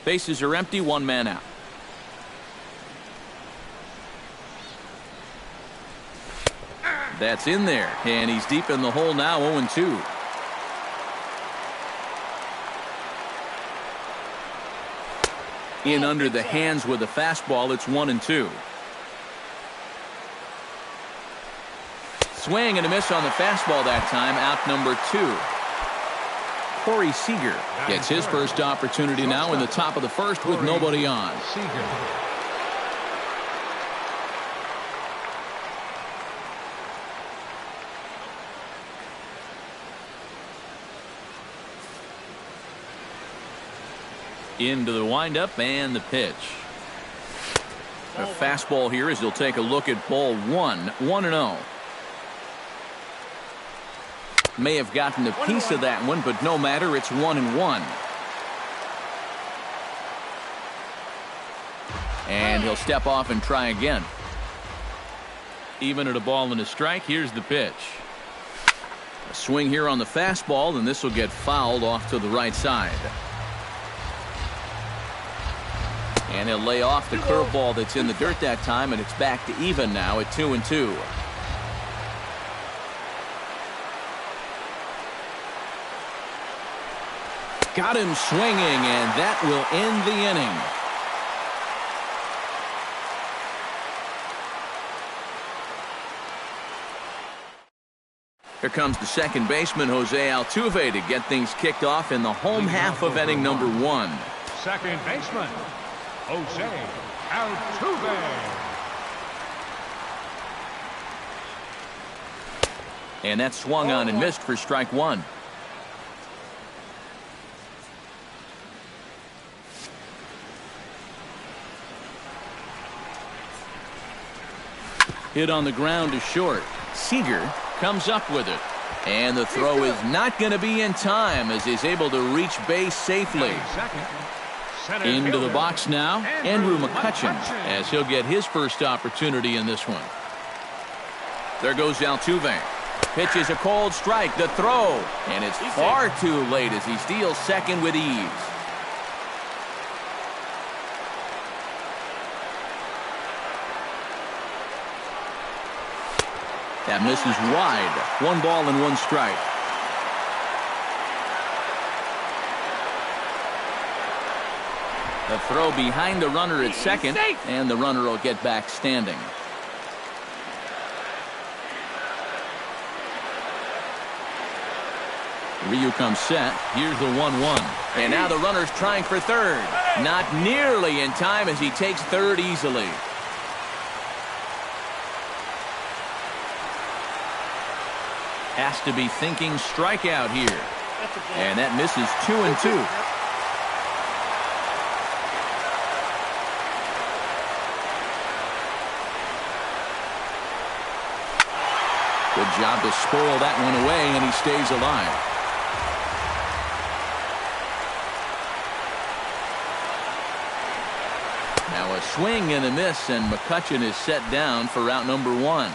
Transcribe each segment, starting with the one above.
Bases are empty, one man out. That's in there, and he's deep in the hole now, 0-2. In under the hands with a fastball, it's 1-2. Swing and a miss on the fastball that time, out number 2. Corey Seager gets his first opportunity now in the top of the first with nobody on. Into the windup and the pitch. A fastball here as he'll take a look at ball 1, 1-0. May have gotten a piece of that one, but no matter, it's 1-1. And he'll step off and try again. Even at a ball and a strike, here's the pitch. A swing here on the fastball, and this will get fouled off to the right side. And he'll lay off the curveball that's in the dirt that time, and it's back to even now at 2-2. Got him swinging, and that will end the inning. Here comes the second baseman, Jose Altuve, to get things kicked off in the home half of inning number 1. Second baseman, Jose Altuve. And that swung on and missed for strike 1. Hit on the ground to short. Seager comes up with it. And the throw is not going to be in time as he's able to reach base safely. Into the box now, Andrew McCutchen, as he'll get his first opportunity in this one. There goes Altuve. Pitches a cold strike, the throw, and it's far too late as he steals second with ease. That misses wide. 1 ball and 1 strike. The throw behind the runner at second, and the runner will get back standing. Ryu comes set. Here's the 1-1. And now the runner's trying for third. Not nearly in time as he takes third easily. Has to be thinking strikeout here. And that misses 2-2. Good job to spoil that one away, and he stays alive. Now a swing and a miss, and McCutchen is set down for out number 1.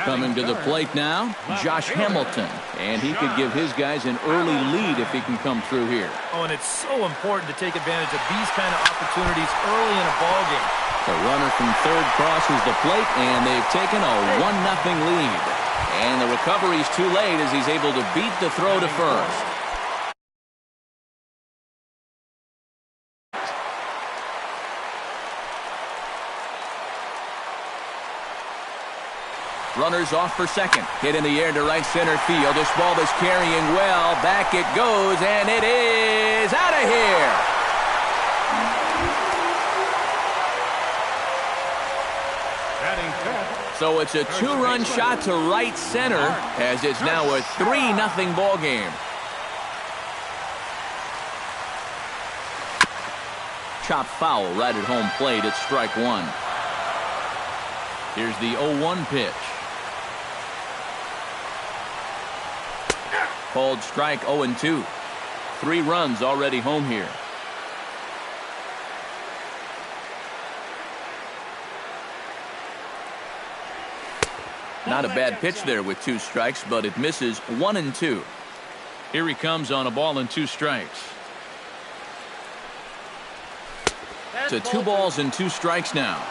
Coming to the plate now, Josh Hamilton, and he could give his guys an early lead if he can come through here. Oh, and it's so important to take advantage of these kind of opportunities early in a ball game. The runner from third crosses the plate, and they've taken a 1-0 lead. And the recovery's too late as he's able to beat the throw to first. Runners off for second. Hit in the air to right center field. This ball is carrying well. Back it goes, and it is out of here. So it's a 2-run shot to right center as it's now a 3-0 ball game. Chop foul right at home plate. It's strike 1. Here's the 0-1 pitch. Called strike 0-2. 3 runs already home here. Not a bad pitch there with 2 strikes, but it misses 1-2. Here he comes on a ball and 2 strikes. To 2 balls and 2 strikes now.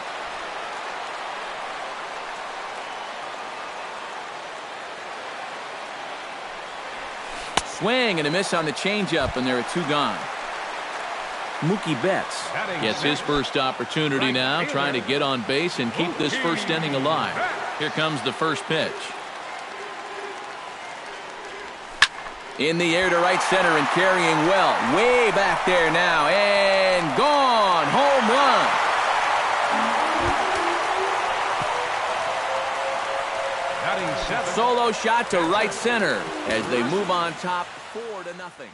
Swing and a miss on the changeup, and there are 2 gone. Mookie Betts gets his first opportunity now, trying to get on base and keep this first inning alive. Here comes the first pitch. In the air to right center and carrying well. Way back there now, and gone. Home run. Solo shot to right center as they move on top 4-0.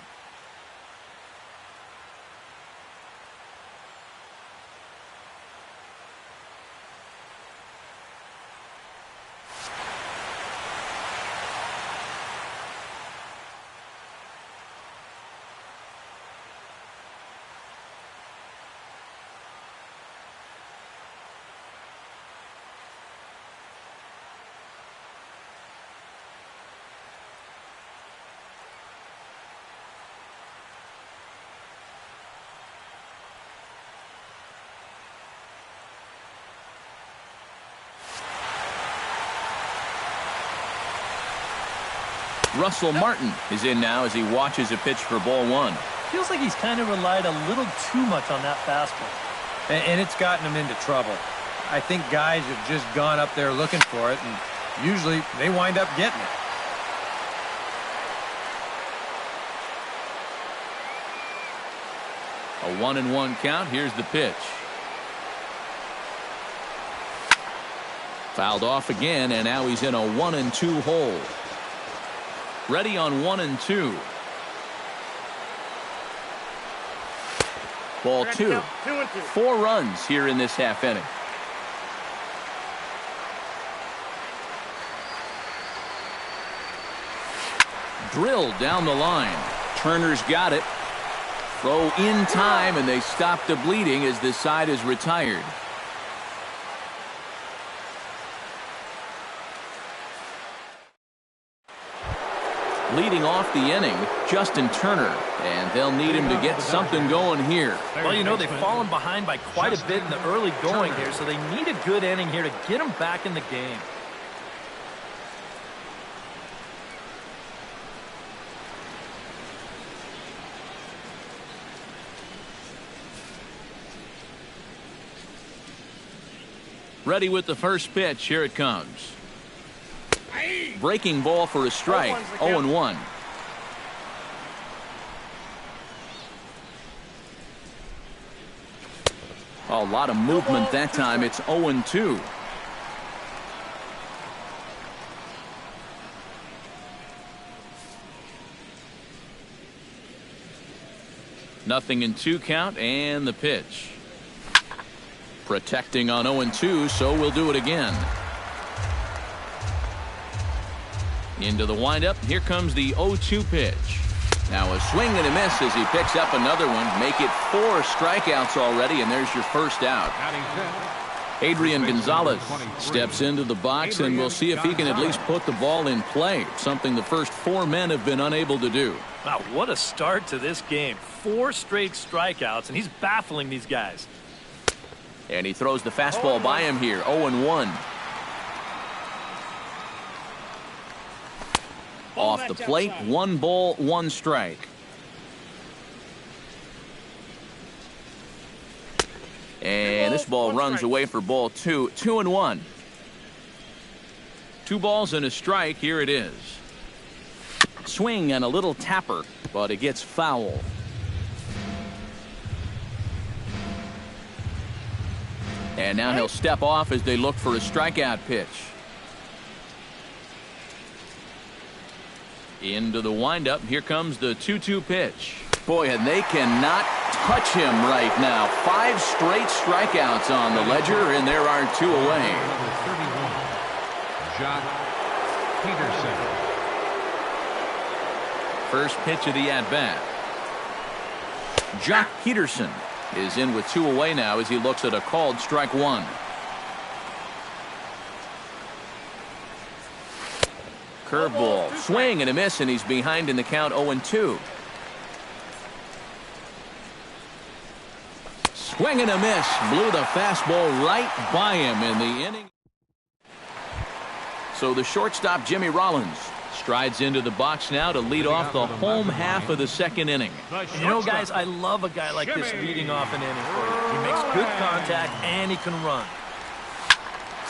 Russell Martin is in now as he watches a pitch for ball 1. Feels like he's kind of relied a little too much on that fastball. And it's gotten him into trouble. I think guys have just gone up there looking for it, and usually they wind up getting it. A 1-1 count. Here's the pitch. Fouled off again, and now he's in a 1-2 hole. Ready on 1-2. Ball 2. 4 runs here in this half inning. Drilled down the line. Turner's got it. Throw in time, and they stop the bleeding as this side is retired. Leading off the inning, Justin Turner, and they'll need him to get something going here. Well, you know, they've fallen behind by quite a bit in the early going here, so they need a good inning here to get them back in the game. Ready with the first pitch. Here it comes. Breaking ball for a strike. 0-1. A lot of movement that time. It's 0-2. Nothing in 2 count, and the pitch. Protecting on 0-2, so we'll do it again. Into the windup. Here comes the 0-2 pitch. Now a swing and a miss as he picks up another one. Make it 4 strikeouts already, and there's your first out. Adrian Gonzalez steps into the box, and we'll see if he can at least put the ball in play, something the first 4 men have been unable to do. Wow, what a start to this game. 4 straight strikeouts, and he's baffling these guys. And he throws the fastball by him here. 0-1. Off the plate, 1 ball, 1 strike. And this ball runs away for ball 2. 2-1. 2 balls and a strike. Here it is. Swing and a little tapper, but it gets foul. And now he'll step off as they look for a strikeout pitch. Into the windup. Here comes the 2-2 pitch. Boy, and they cannot touch him right now. 5 straight strikeouts on the ledger, and there are 2 away. Number 31, Jock Peterson. First pitch of the at-bat. Jock Peterson is in with 2 away now as he looks at a called strike 1. Curveball, swing and a miss, and he's behind in the count. 0-2. Swing and a miss. Blew the fastball right by him in the inning. So the shortstop, Jimmy Rollins, strides into the box now to lead off the home half of the second inning. You know, guys, I love a guy like this leading off an inning for you. He makes good contact, and he can run.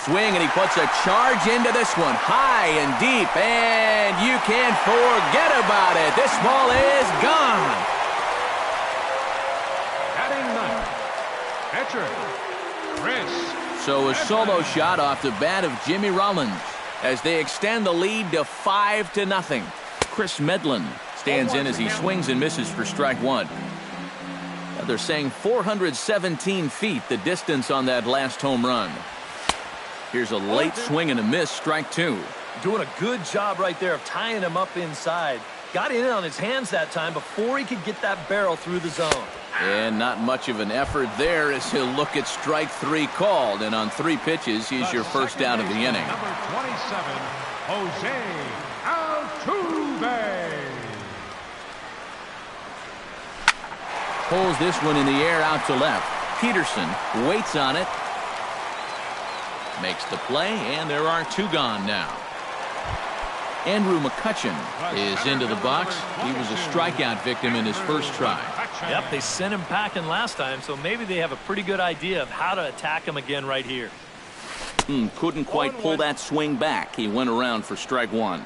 Swing, and he puts a charge into this one, high and deep, and you can't forget about it. This ball is gone. Batting ninth, catcher, Chris. So a solo shot off the bat of Jimmy Rollins as they extend the lead to 5-0. Chris Medlin stands in as he swings and misses for strike one. They're saying 417 feet, the distance on that last home run. Here's a late swing and a miss, strike two. Doing a good job right there of tying him up inside. Got in on his hands that time before he could get that barrel through the zone. And not much of an effort there as he'll look at strike three called. And on 3 pitches, he's your first out of the inning. Number 27, Jose Altuve. Pulls this one in the air out to left. Peterson waits on it. Makes the play, and there are 2 gone now. Andrew McCutchen is into the box. He was a strikeout victim in his first try. Yep, they sent him packing last time, so maybe they have a pretty good idea of how to attack him again right here. Couldn't quite pull that swing back. He went around for strike one.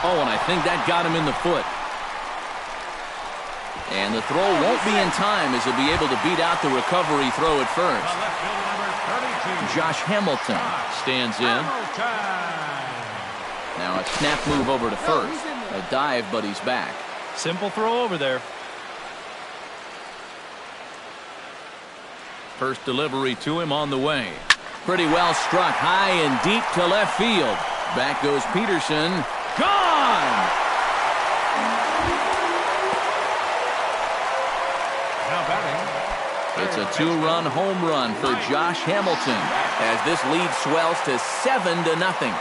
Oh, and I think that got him in the foot. And the throw won't be in time as he'll be able to beat out the recovery throw at first. Josh Hamilton stands in. Now a snap move over to first. A dive, but he's back. Simple throw over there. First delivery to him on the way. Pretty well struck high and deep to left field. Back goes Peterson. Gone! It's a 2-run home run for Josh Hamilton as this lead swells to 7-0.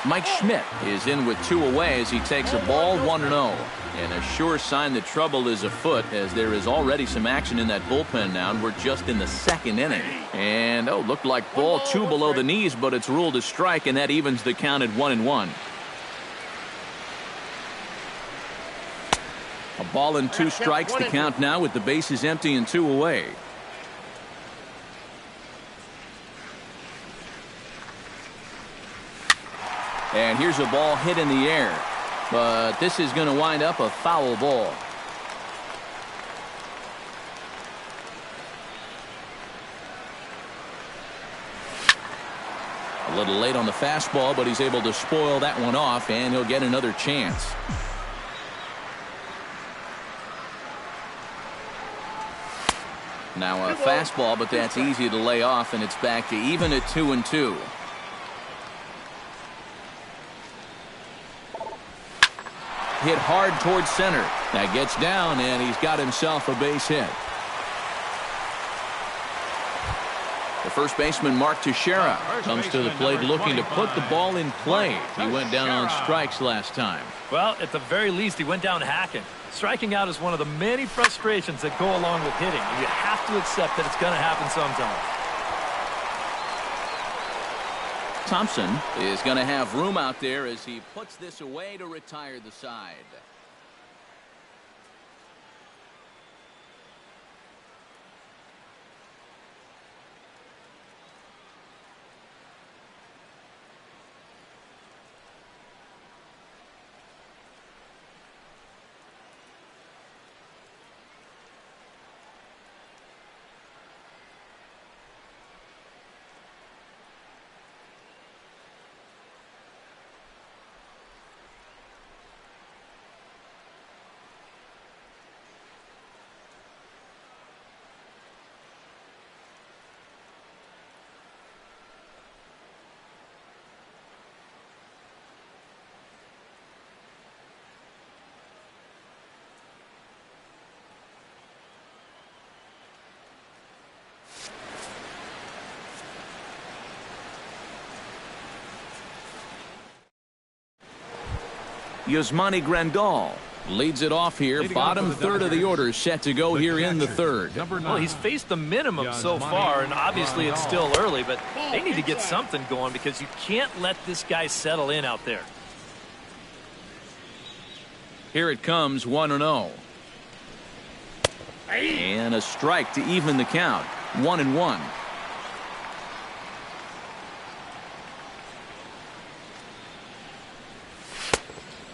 Mike Schmidt is in with 2 away as he takes a ball 1-0. And a sure sign that trouble is afoot as there is already some action in that bullpen now, and we're just in the 2nd inning. And, looked like ball 2 below the knees, but it's ruled a strike, and that evens the count at 1-1. A ball and 2 strikes to count now with the bases empty and 2 away. And here's a ball hit in the air. But this is going to wind up a foul ball. A little late on the fastball, but he's able to spoil that one off, and he'll get another chance. Now a fastball, but that's easy to lay off, and it's back to even at 2-2. Hit hard towards center. That gets down, and he's got himself a base hit. The first baseman, Mark Teixeira, comes to the plate looking to put the ball in play. He went down on strikes last time. Well, at the very least, he went down hacking. Striking out is one of the many frustrations that go along with hitting. And you have to accept that it's going to happen sometime. Thompson is going to have room out there as he puts this away to retire the side. Yasmani Grandal leads it off here. Bottom third of the order set to go here in the third. Well, he's faced the minimum so far, and obviously it's still early, but they need to get something going because you can't let this guy settle in out there. Here it comes, 1-0. And a strike to even the count, 1-1.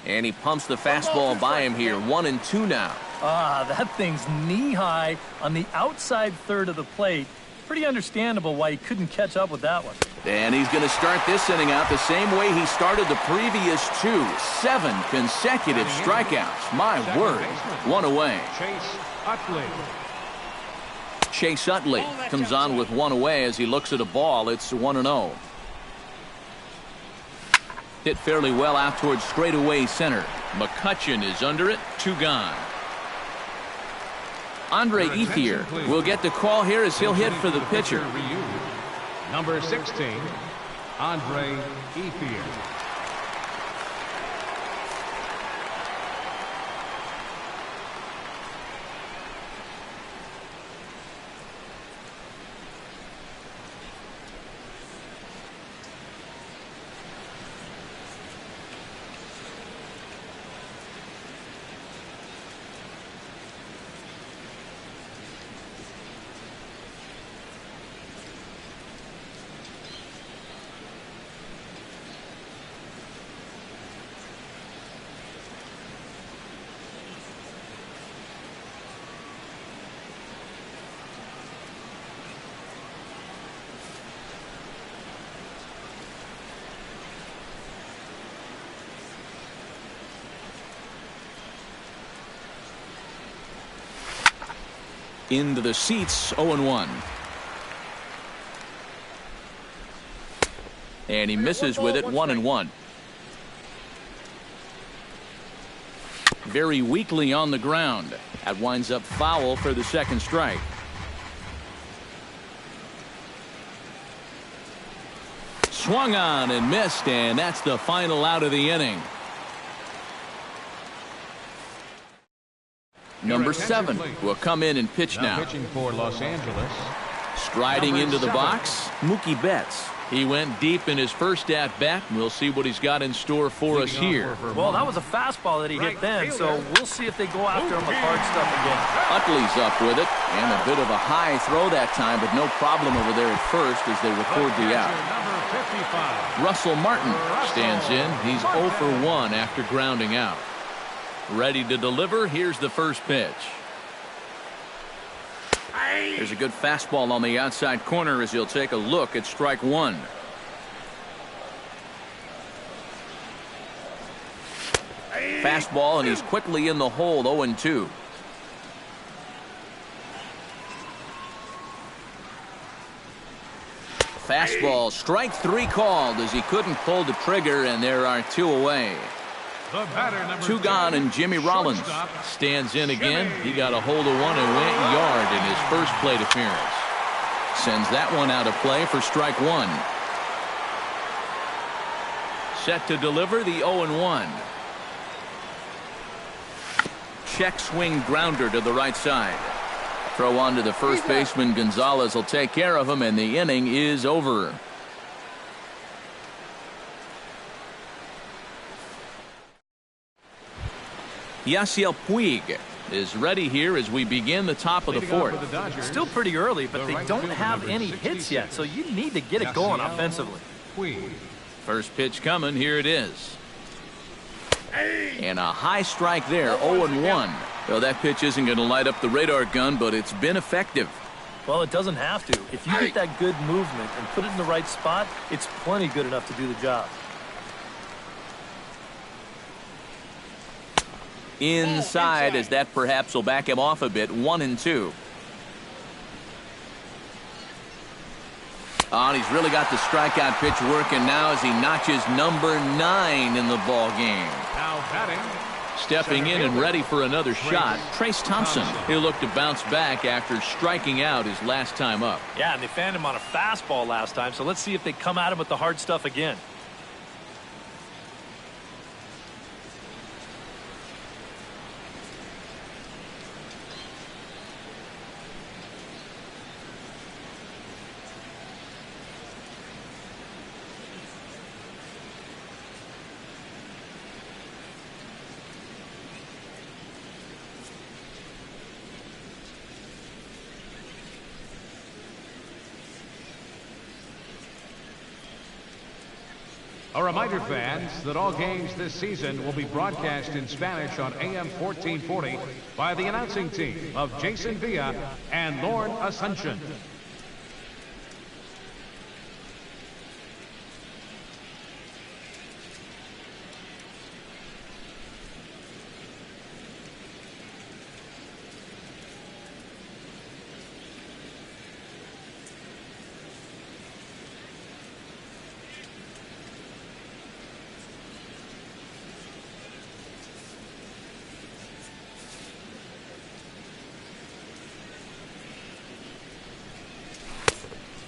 And he pumps the fastball by him here. 1-2 now. That thing's knee-high on the outside third of the plate. Pretty understandable why he couldn't catch up with that one. And he's going to start this inning out the same way he started the previous two. 7 consecutive strikeouts. My word. 1 away. Chase Utley comes on with 1 away as he looks at a ball. It's 1-0. Hit fairly well out towards straightaway center. McCutchen is under it. 2 gone. Andre Ethier will get the call here as he'll hit for the pitcher. Number 16, Andre Ethier. Into the seats, 0-1. And he misses with it, 1-1. Very weakly on the ground. That winds up foul for the second strike. Swung on and missed, and that's the final out of the inning. Number 7 will come in and pitch now. Pitching for Los Angeles. Striding into the box, Mookie Betts. He went deep in his first at-bat. We'll see what he's got in store for us here. Well, that was a fastball that he hit then, so we'll see if they go after him with hard stuff again. Utley's up with it, and a bit of a high throw that time, but no problem over there at first as they record the out. Russell Martin stands in. He's 0 for 1 after grounding out. Ready to deliver. Here's the first pitch. There's a good fastball on the outside corner as he'll take a look at strike 1. Fastball, and he's quickly in the hole, 0-2. Fastball, strike 3 called as he couldn't pull the trigger, and there are 2 away. 2 gone, and Jimmy Rollins stands in again. He got a hold of one and went yard in his first plate appearance. Sends that one out of play for strike 1. Set to deliver the 0-1. Check swing grounder to the right side. Throw on to the first baseman. Gonzalez will take care of him, and the inning is over. Yasiel Puig is ready here as we begin the top of the fourth. Still pretty early, but they don't have any hits yet, so you need to get it going offensively. First pitch coming. Here it is. And a high strike there, 0-1. Well, that pitch isn't going to light up the radar gun, but it's been effective. Well, it doesn't have to. If you get that good movement and put it in the right spot, it's plenty good enough to do the job. Inside, as that perhaps will back him off a bit. 1-2. Oh, and he's really got the strikeout pitch working now as he notches number 9 in the ball game. Now batting. Stepping in and ready for another shot, Trace Thompson. He'll look to bounce back after striking out his last time up. Yeah, and they fanned him on a fastball last time, so let's see if they come at him with the hard stuff again. A reminder, fans, that all games this season will be broadcast in Spanish on AM 1440 by the announcing team of Jason Villa and Lorne Asuncion.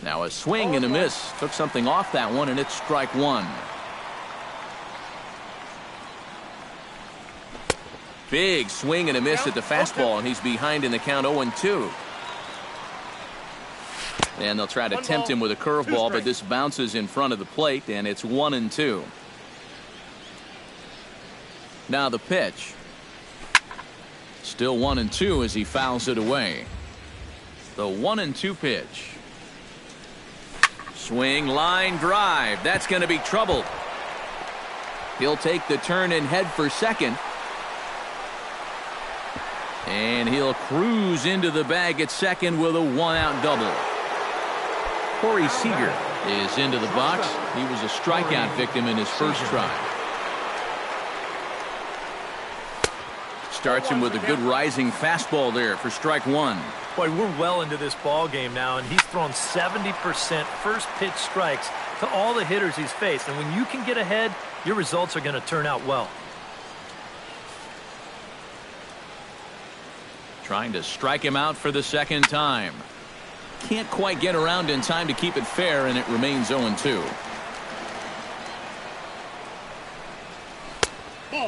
Now a swing and a miss. Took something off that one, and it's strike one. Big swing and a miss at the fastball, and he's behind in the count 0-2. And they'll try to tempt him with a curveball, but this bounces in front of the plate, and it's 1-2. Now the pitch. Still 1-2 as he fouls it away. The 1-2 pitch. Swing, line drive. That's going to be trouble. He'll take the turn and head for second. And he'll cruise into the bag at second with a one-out double. Corey Seager is into the box. He was a strikeout victim in his first try. Starts him with a good rising fastball there for strike one. Boy, we're well into this ball game now, and he's thrown 70% first pitch strikes to all the hitters he's faced. And when you can get ahead, your results are going to turn out well. Trying to strike him out for the second time. Can't quite get around in time to keep it fair, and it remains 0-2.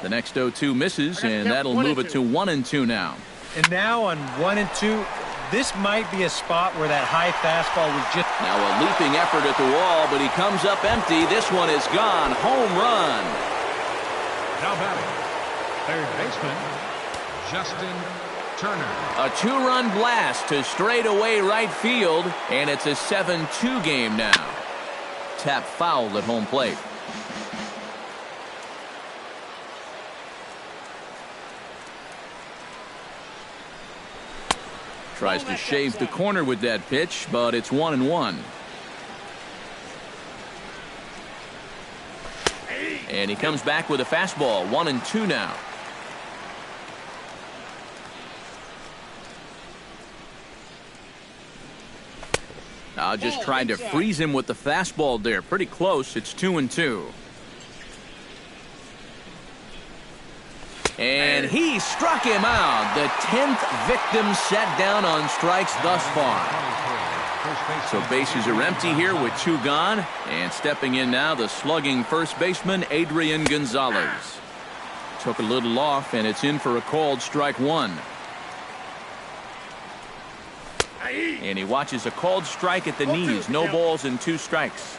The next 0-2 misses, and that'll move it to 1-2 now. And now on 1-2, this might be a spot where that high fastball was just... Now a leaping effort at the wall, but he comes up empty. This one is gone. Home run. Now batting, third baseman, Justin Turner. A two-run blast to straightaway right field, and it's a 7-2 game now. Tap fouled at home plate. Tries to shave the corner with that pitch, but it's 1-1. And he comes back with a fastball. 1-2 now. Just trying to freeze him with the fastball there. Pretty close. It's 2-2. And he struck him out. The 10th victim set down on strikes thus far. So bases are empty here with two gone. And stepping in now, the slugging first baseman, Adrian Gonzalez. Took a little off, and it's in for a called strike one. And he watches a called strike at the knees. No balls and 2 strikes.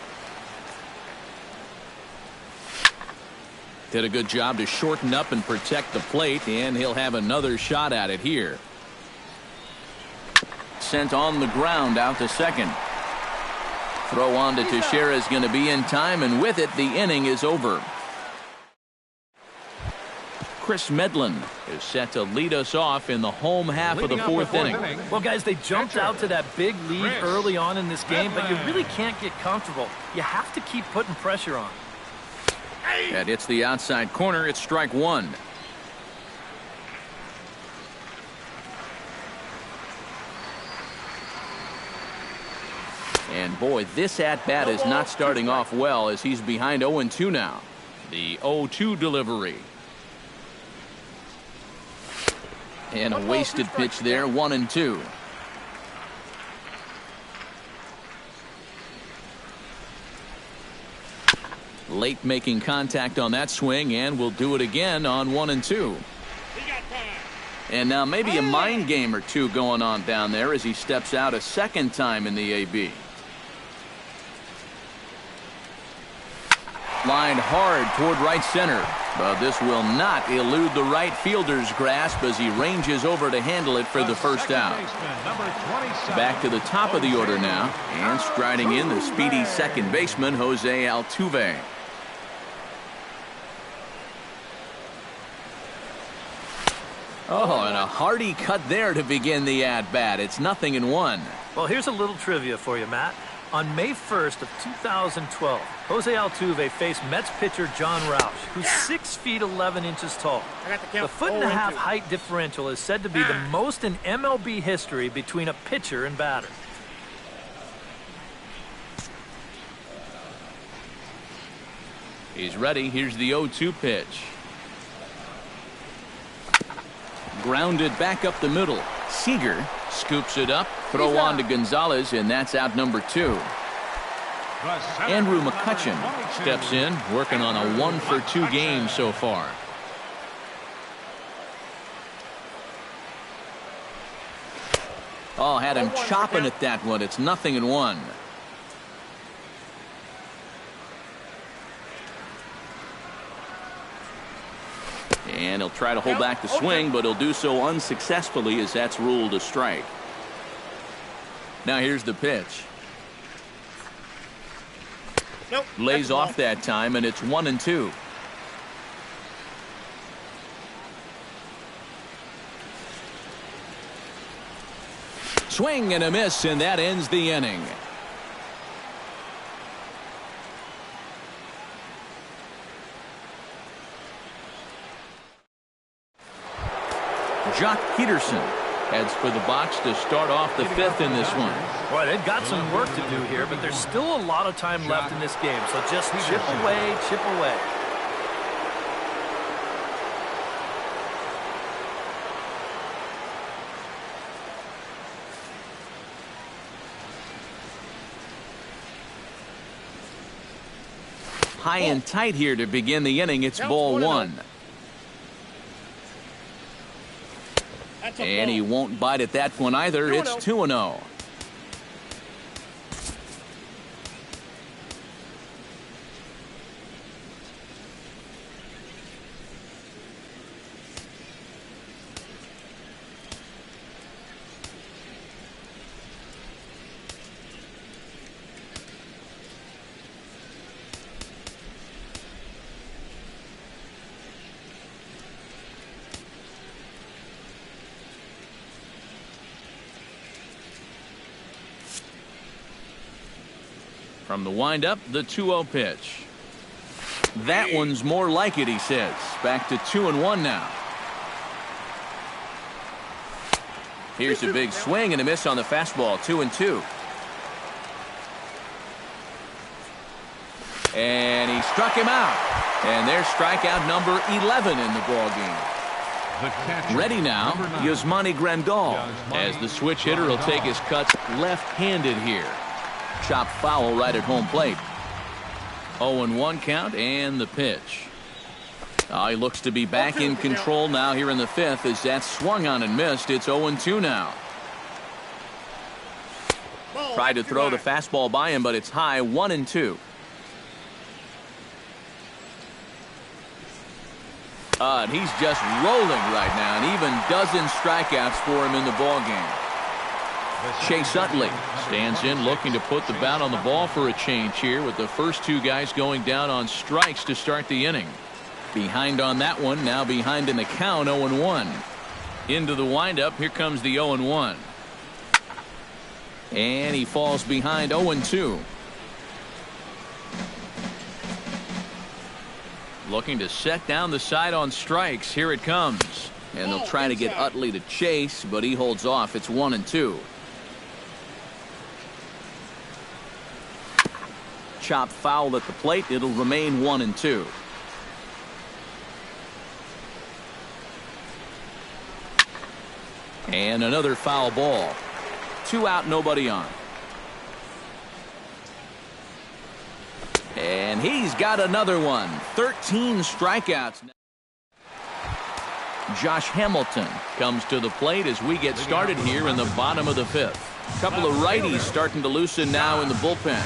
Did a good job to shorten up and protect the plate, and he'll have another shot at it here. Sent on the ground out to second. Throw on to Teixeira is going to be in time, and with it, the inning is over. Chris Medlin is set to lead us off in the home half of the fourth inning. Well, guys, they jumped out to that big lead early on in this game, but you really can't get comfortable. You have to keep putting pressure on. That hits the outside corner. It's strike one. And boy, this at-bat is not starting off well as he's behind 0-2 now. The 0-2 delivery. And a wasted pitch there, 1-2. Late making contact on that swing, and will do it again on 1-2. And now maybe a mind game or two going on down there as he steps out a second time in the AB. Lined hard toward right center, but this will not elude the right fielder's grasp as he ranges over to handle it for the first out. Back to the top of the order now, and striding in the speedy second baseman Jose Altuve. Oh, and a hearty cut there to begin the at-bat. It's 0-1. Well, here's a little trivia for you, Matt. On May 1st of 2012, Jose Altuve faced Mets pitcher John Roush, who's 6 feet 11 inches tall. The 1.5-foot height differential is said to be the most in MLB history between a pitcher and batter. He's ready. Here's the 0-2 pitch. Grounded back up the middle. Seager scoops it up. Throw on to Gonzalez, and that's out number 2. Andrew McCutchen steps in, working on a 1-for-2 game so far. Oh, had him chopping at that one. It's 0-1. And he'll try to hold back the swing, but he'll do so unsuccessfully as that's ruled a strike. Now here's the pitch. Lays off that time, and it's 1-2. Swing and a miss, and that ends the inning. Jock Peterson heads for the box to start off the 5th in this one. Boy, they've got some work to do here, but there's still a lot of time left in this game, so just chip away, chip away. High and tight here to begin the inning. It's ball 1. And he won't bite at that one either. It's 2-0. From the windup, the 2-0 pitch. That one's more like it, he says. Back to 2-1 now. Here's a big swing and a miss on the fastball. 2-2. And he struck him out. And there's strikeout number 11 in the ball game. Ready now, Yasmani Grandal, as the switch hitter will take his cuts left-handed here. Chop foul right at home plate. 0-1 count, and the pitch. He looks to be back in control now here in the 5th as that swung on and missed. It's 0-2 now. Tried to throw the fastball by him, but it's high. 1-2. And he's just rolling right now, and even dozen strikeouts for him in the ball game. Chase Utley stands in, looking to put the bat on the ball for a change here, with the first 2 guys going down on strikes to start the inning. Behind on that one, now behind in the count. 0-1. Into the windup, here comes the 0-1. And he falls behind. 0-2. Looking to set down the side on strikes. Here it comes. And they'll try to get Utley to chase, but he holds off. It's 1-2. Chop foul at the plate. It'll remain 1-2. And another foul ball. 2 out, nobody on. And he's got another one. 13 strikeouts. Josh Hamilton comes to the plate as we get started here in the bottom of the 5th. Couple of righties starting to loosen now in the bullpen.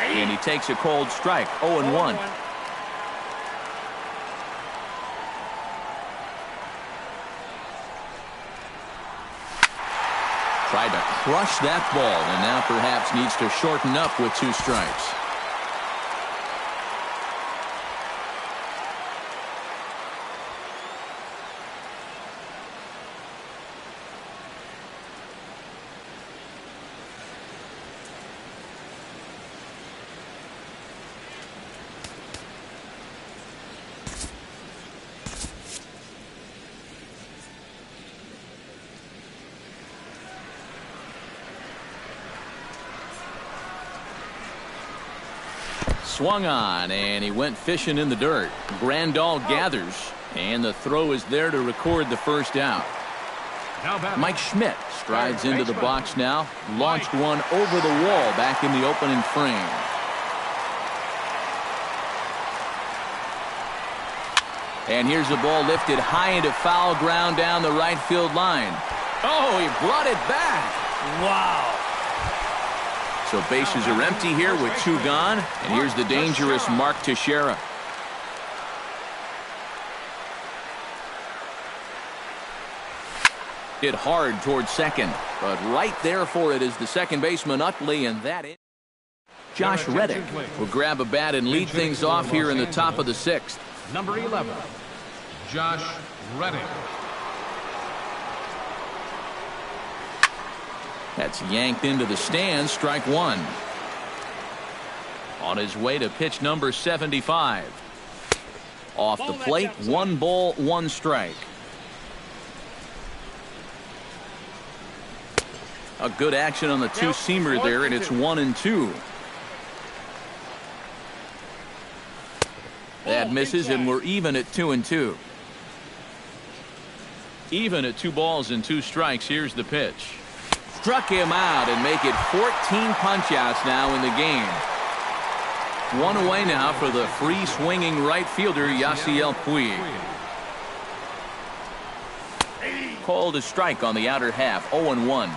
And he takes a cold strike. 0-1. Tried to crush that ball, and now perhaps needs to shorten up with 2 strikes. swung on, and he went fishing in the dirt. Grandal gathers, and the throw is there to record the first out. Mike Schmidt strides into the box now. Launched one over the wall back in the opening frame. And here's the ball lifted high into foul ground down the right field line. Oh, he brought it back. Wow. So bases are empty here with 2 gone. And here's the dangerous Mark Teixeira. Hit hard towards second. But right there for it is the second baseman Utley, and that is Josh Reddick will grab a bat and lead things off here in the top of the 6th. Number 11, Josh Reddick. That's yanked into the stands, strike 1. On his way to pitch number 75. Off the plate, 1 ball, 1 strike. A good action on the 2-seamer there, and it's 1-2. That misses, and we're even at 2-2. Even at 2 balls and 2 strikes. Here's the pitch. Struck him out and make it 14 punch-outs now in the game. 1 away now for the free-swinging right fielder, Yasiel Puig. Called a strike on the outer half, 0-1.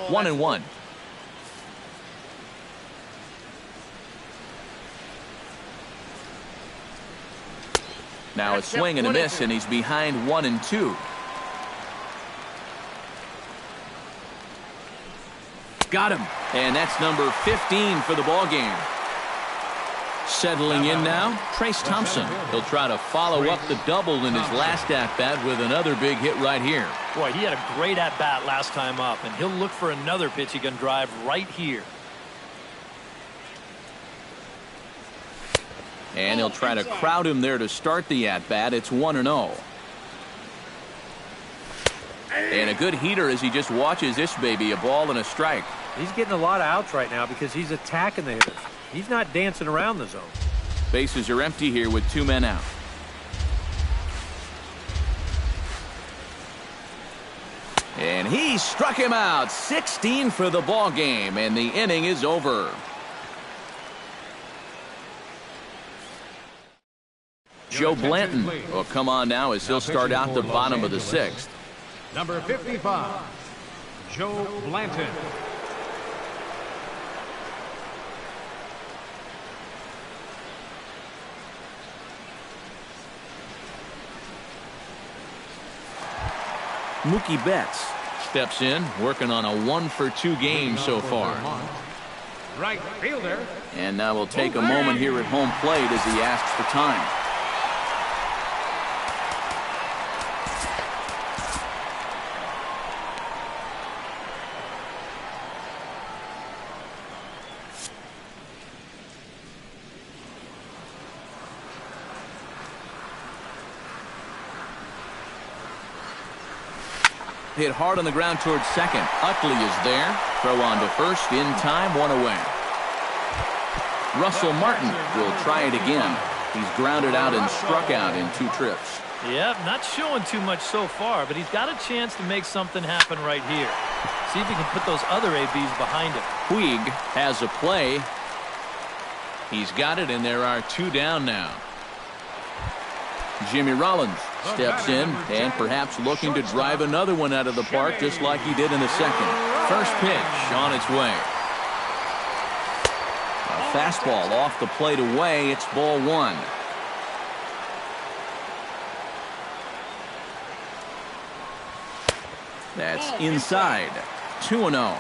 1-1. Now a swing and a miss, and he's behind 1-2. Got him, and that's number 15 for the ball game. Settling in now, Trace Thompson. He'll try to follow up the double in his last at-bat with another big hit right here. Boy, he had a great at-bat last time up, and he'll look for another pitch he can drive right here. And he'll try to crowd him there to start the at-bat. It's 1-0. And a good heater as he just watches this baby, a ball and a strike. He's getting a lot of outs right now because he's attacking the hitters. He's not dancing around the zone. Bases are empty here with 2 men out. And he struck him out. 16 for the ball game, and the inning is over. Joe Blanton will come on now as he'll start out the bottom of the 6th. Number 55, Joe Blanton. Mookie Betts steps in, working on a 1-for-2 game so far. Right fielder. And now we'll take a moment here at home plate as he asks for time. Hit hard on the ground towards second. Utley is there. Throw on to first in time, 1 away. Russell Martin will try it again. He's grounded out and struck out in 2 trips. Yep, not showing too much so far, but he's got a chance to make something happen right here. See if he can put those other ABs behind him. Puig has a play. He's got it, and there are 2 down now. Jimmy Rollins steps in and perhaps looking to drive another one out of the park just like he did in the second. First pitch on its way. A fastball off the plate away. It's ball 1. That's inside. 2-0.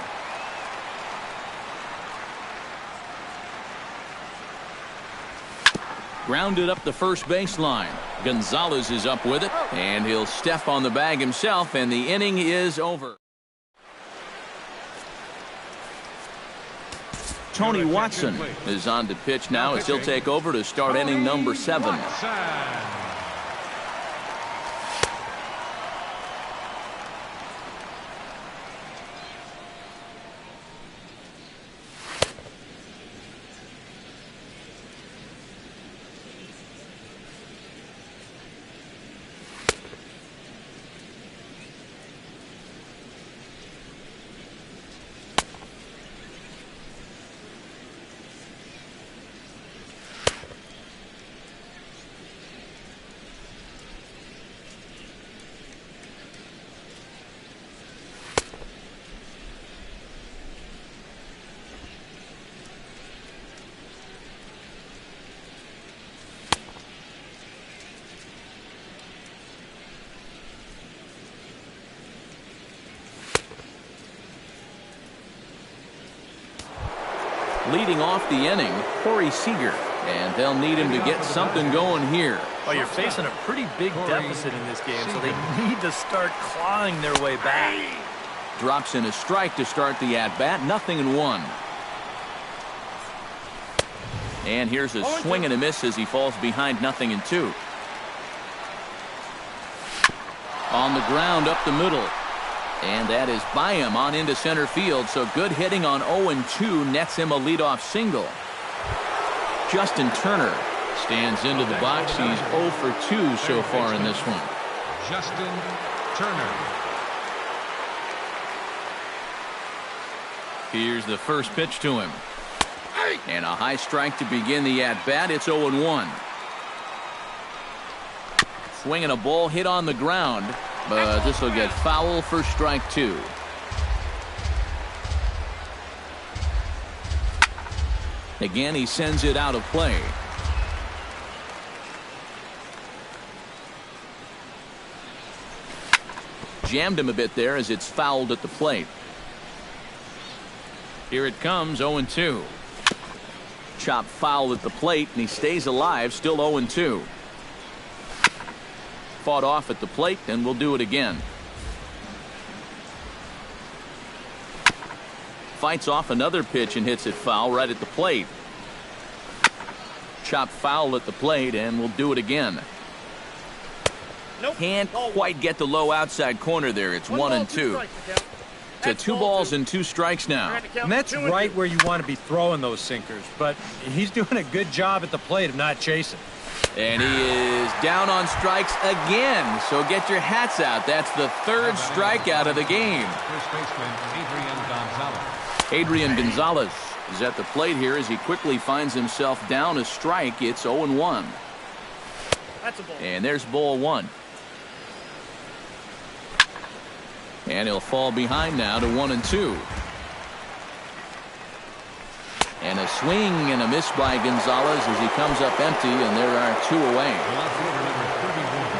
Grounded up the first baseline. Gonzalez is up with it, and he'll step on the bag himself, and the inning is over. Tony Watson is on to pitch now as he'll take over to start inning number 7. leading off the inning, Corey Seager. And they'll need him to get something going here. Well, you're facing a pretty big deficit in this game, so they need to start clawing their way back. Drops in a strike to start the at-bat. 0-1. And here's a swing and a miss as he falls behind 0-2. On the ground up the middle. And that is by him on into center field. So good hitting on 0-2 nets him a leadoff single. Justin Turner stands into the box. He's 0 for 2 so far in this one. Justin Turner. Here's the first pitch to him. And a high strike to begin the at-bat. It's 0-1. Swinging a ball hit on the ground, but this will get foul for strike 2. Again, he sends it out of play. Jammed him a bit there as it's fouled at the plate. Here it comes, 0-2. Chop foul at the plate, and he stays alive, still 0-2. Fought off at the plate, and we'll do it again. Fights off another pitch and hits it foul right at the plate. Chop foul at the plate, and we'll do it again. Can't quite get the low outside corner there. It's 1-2. To 2 balls and 2 strikes now. And that's right where you want to be throwing those sinkers, but he's doing a good job at the plate of not chasing. And he is down on strikes again. So get your hats out. That's the 3rd strikeout of the game. First baseman Adrian Gonzalez is at the plate here as he quickly finds himself down a strike. It's 0-1. That's a ball. And there's ball 1. And he'll fall behind now to 1-2. And a swing and a miss by Gonzalez as he comes up empty, and there are 2 away.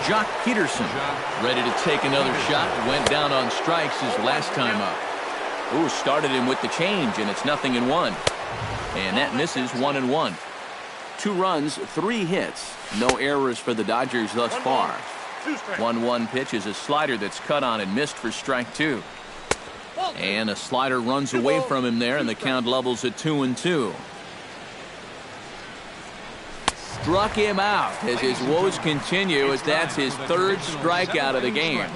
Jock Peterson ready to take another shot. Went down on strikes his last time up. Ooh, started him with the change, and it's 0-1. And that misses 1-1. 2 runs, 3 hits. No errors for the Dodgers thus far. 1-1 pitch is a slider that's cut on and missed for strike 2. And a slider runs away from him there, and the count levels at 2-2. Struck him out as his woes continue, as that's his 3rd strikeout of the game.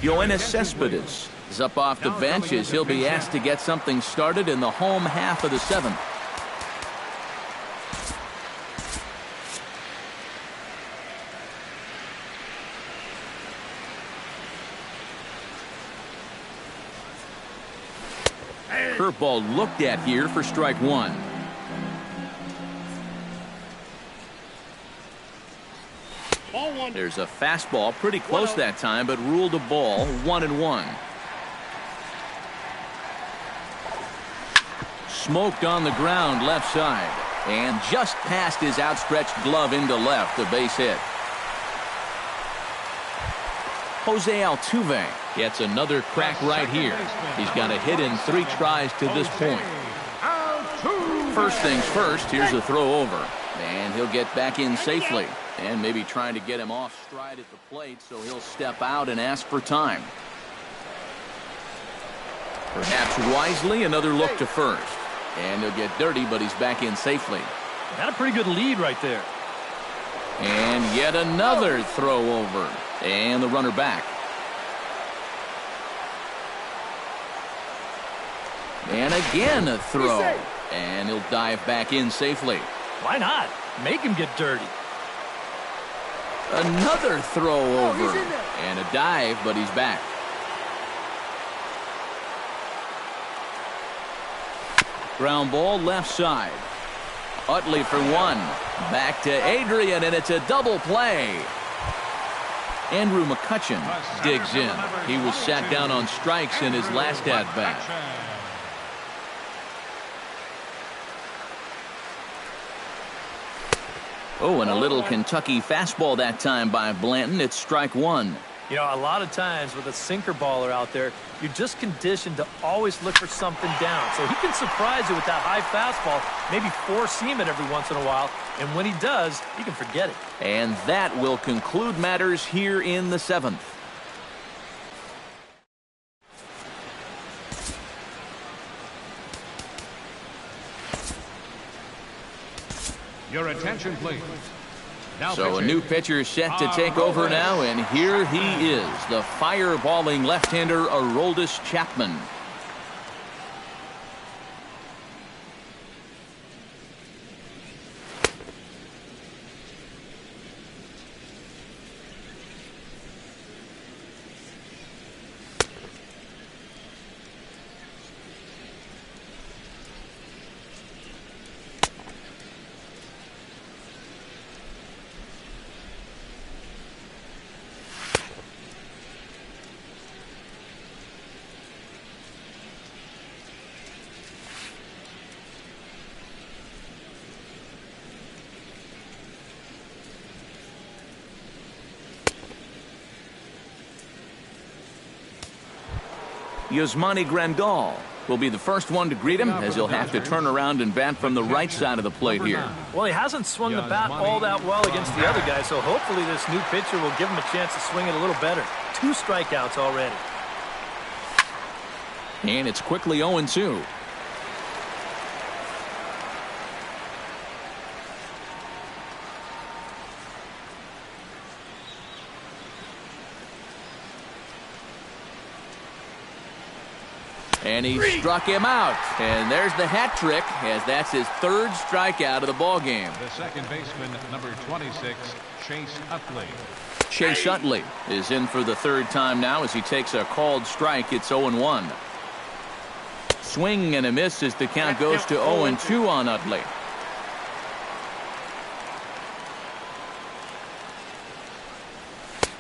Yoenis Cespedes is up off the bench as he'll be asked to get something started in the home half of the 7th. Curveball looked at here for strike 1. There's a fastball pretty close that time, but ruled a ball. 1-1. Smoked on the ground left side, and just past his outstretched glove into left, a base hit. Jose Altuve gets another crack right here. He's got a hit in 3 tries to this point. First things first, here's a throw over, and he'll get back in safely. And maybe trying to get him off stride at the plate, so he'll step out and ask for time. Perhaps wisely, another look to first. And he'll get dirty, but he's back in safely. Got a pretty good lead right there. And yet another throw over. And the runner back. And again a throw. And he'll dive back in safely. Why not? Make him get dirty. Another throw over. And a dive, but he's back. Ground ball left side. Utley for one. Back to Adrian, and it's a double play. Andrew McCutcheon digs in. He was sat down on strikes in his last at-bat. Oh, and a little Kentucky fastball that time by Blanton. It's strike one. You know, a lot of times with a sinker baller out there, you're just conditioned to always look for something down. So he can surprise you with that high fastball, maybe four-seam it every once in a while. And when he does, you can forget it. And that will conclude matters here in the seventh. Your attention, please. Now so a new pitcher set to take over now, and here he is, the fireballing left-hander Aroldis Chapman. Yasmani Grandal will be the first one to greet him, as he'll have to turn around and bat from the right side of the plate here. Well, he hasn't swung the bat all that well against the other guy, so hopefully this new pitcher will give him a chance to swing it a little better. 2 strikeouts already. And it's quickly 0-2. And he struck him out. And there's the hat trick, as that's his 3rd strikeout of the ball game. The second baseman, number 26, Chase Utley. Chase Utley is in for the 3rd time now as he takes a called strike. It's 0-1. Swing and a miss as the count goes to 0-2 on Utley.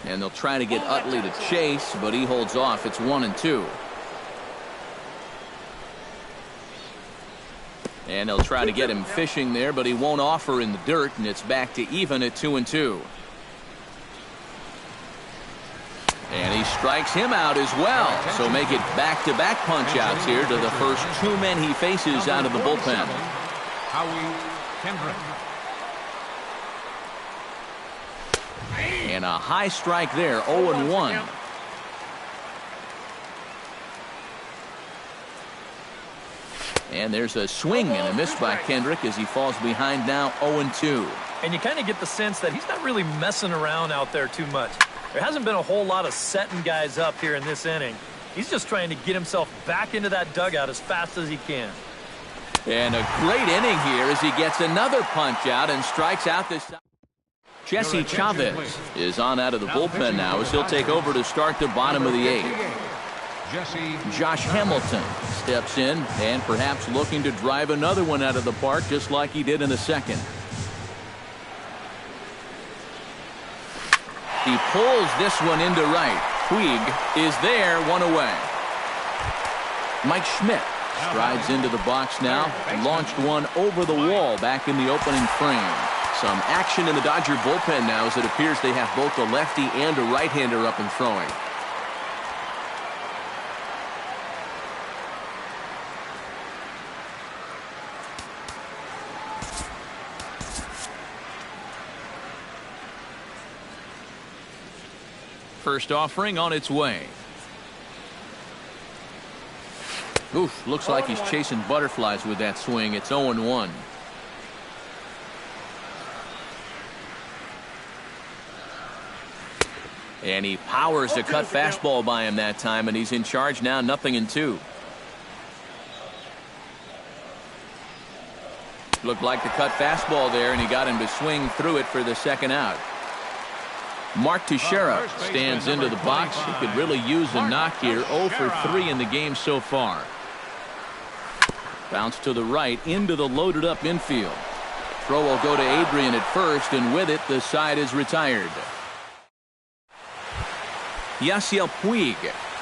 And they'll try to get Utley to chase, but he holds off. It's 1-2. And they'll try to get him fishing there, but he won't offer in the dirt, and it's back to even at 2-2. And he strikes him out as well. So make it back-to-back punch-outs here to the first 2 men he faces out of the bullpen. And a high strike there, 0-1. And there's a swing and a miss by Kendrick as he falls behind now 0-2. And you kind of get the sense that he's not really messing around out there too much. There hasn't been a whole lot of setting guys up here in this inning. He's just trying to get himself back into that dugout as fast as he can. And a great inning here as he gets another punch out and strikes out this time. Jesse Chavez is on out of the bullpen now as he'll take over to start the bottom of the 8th. Josh Hamilton steps in and perhaps looking to drive another one out of the park just like he did in the 2nd. He pulls this one into right. Puig is there, 1 away. Mike Schmidt strides into the box now and launched one over the wall back in the opening frame. Some action in the Dodger bullpen now as it appears they have both a lefty and a right-hander up and throwing. First offering on its way. Oof, looks like he's chasing butterflies with that swing. It's 0-1. And he powers a cut fastball by him that time, and he's in charge now, 0-2. Looked like the cut fastball there, and he got him to swing through it for the 2nd out. Mark Teixeira stands into the box. He could really use a knock here. 0 for 3 in the game so far. Bounce to the right into the loaded up infield. Throw will go to Adrian at first, and with it, the side is retired. Yasiel Puig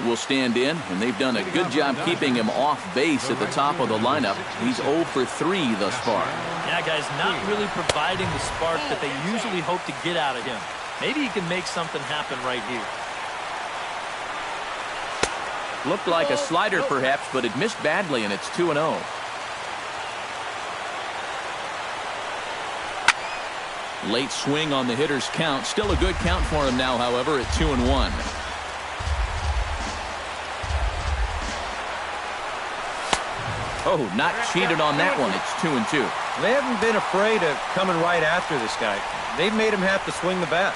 will stand in, and they've done a good job keeping him off base at the top of the lineup. He's 0 for 3 thus far. Yeah, guys, not really providing the spark that they usually hope to get out of him. Maybe he can make something happen right here. Looked like a slider perhaps, but it missed badly, and it's 2-0. Late swing on the hitter's count. Still a good count for him now, however, at 2-1. Oh, not cheated on that one. It's 2-2. They haven't been afraid of coming right after this guy. They've made him have to swing the bat.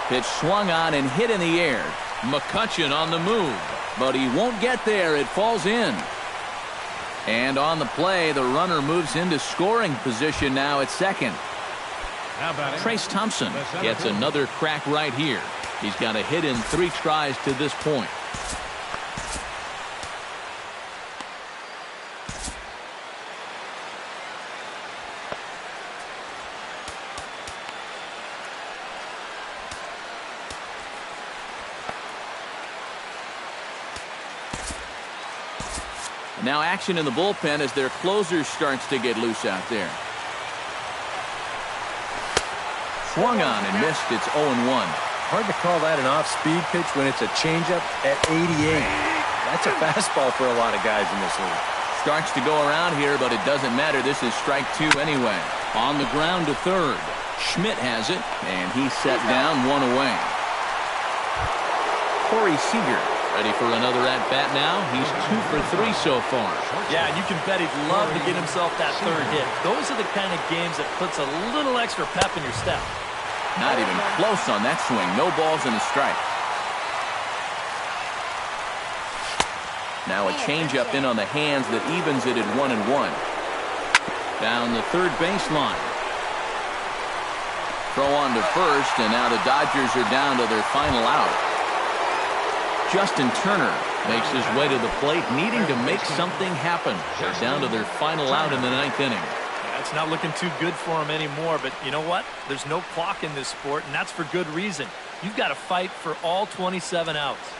Pitch swung on and hit in the air. McCutchen on the move, but he won't get there. It falls in. And on the play, the runner moves into scoring position now at second. Trace Thompson gets another crack right here. He's got a hit in 3 tries to this point. Now action in the bullpen as their closer starts to get loose out there. Swung on and missed. It's 0-1. Hard to call that an off-speed pitch when it's a changeup at 88. That's a fastball for a lot of guys in this league. Starts to go around here, but it doesn't matter. This is strike 2 anyway. On the ground to third. Schmidt has it, and he's set down 1 away. Corey Seager ready for another at-bat now. He's 2 for 3 so far. Yeah, and you can bet he'd love to get himself that third hit. Those are the kind of games that puts a little extra pep in your step. Not even close on that swing. No balls and a strike. Now a changeup in on the hands that evens it at 1-1. Down the third baseline. Throw on to first, and now the Dodgers are down to their final out. Justin Turner makes his way to the plate, needing to make something happen. They're down to their final out in the 9th inning. Yeah, it's not looking too good for him anymore, but you know what? There's no clock in this sport, and that's for good reason. You've got to fight for all 27 outs.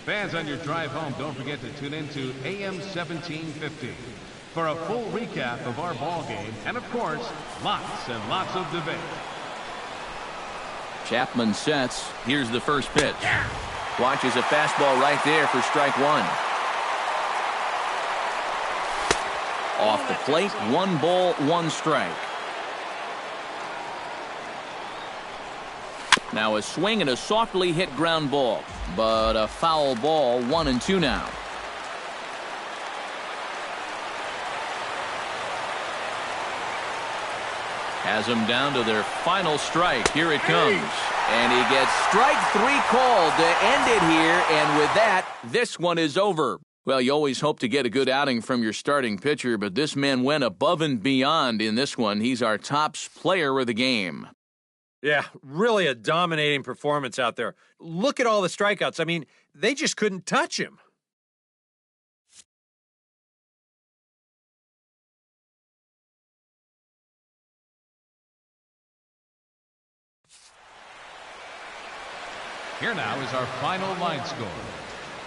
Fans on your drive home, don't forget to tune in to AM 1750 for a full recap of our ball game and, of course, lots and lots of debate. Chapman sets. Here's the first pitch. Watches a fastball right there for strike 1. Off the plate, 1 ball, 1 strike. Now a swing and a softly hit ground ball, but a foul ball. 1-2 now. Has them down to their final strike. Here it comes. And he gets strike 3 called to end it here. And with that, this one is over. Well, you always hope to get a good outing from your starting pitcher, but this man went above and beyond in this one. He's our top player of the game. Yeah, really a dominating performance out there. Look at all the strikeouts. I mean, they just couldn't touch him. Here now is our final line score.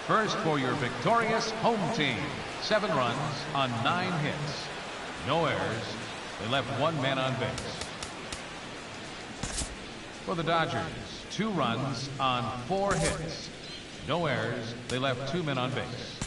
First for your victorious home team. 7 runs on 9 hits. No errors. They left 1 man on base. For the Dodgers, 2 runs on 4 hits. No errors. They left 2 men on base.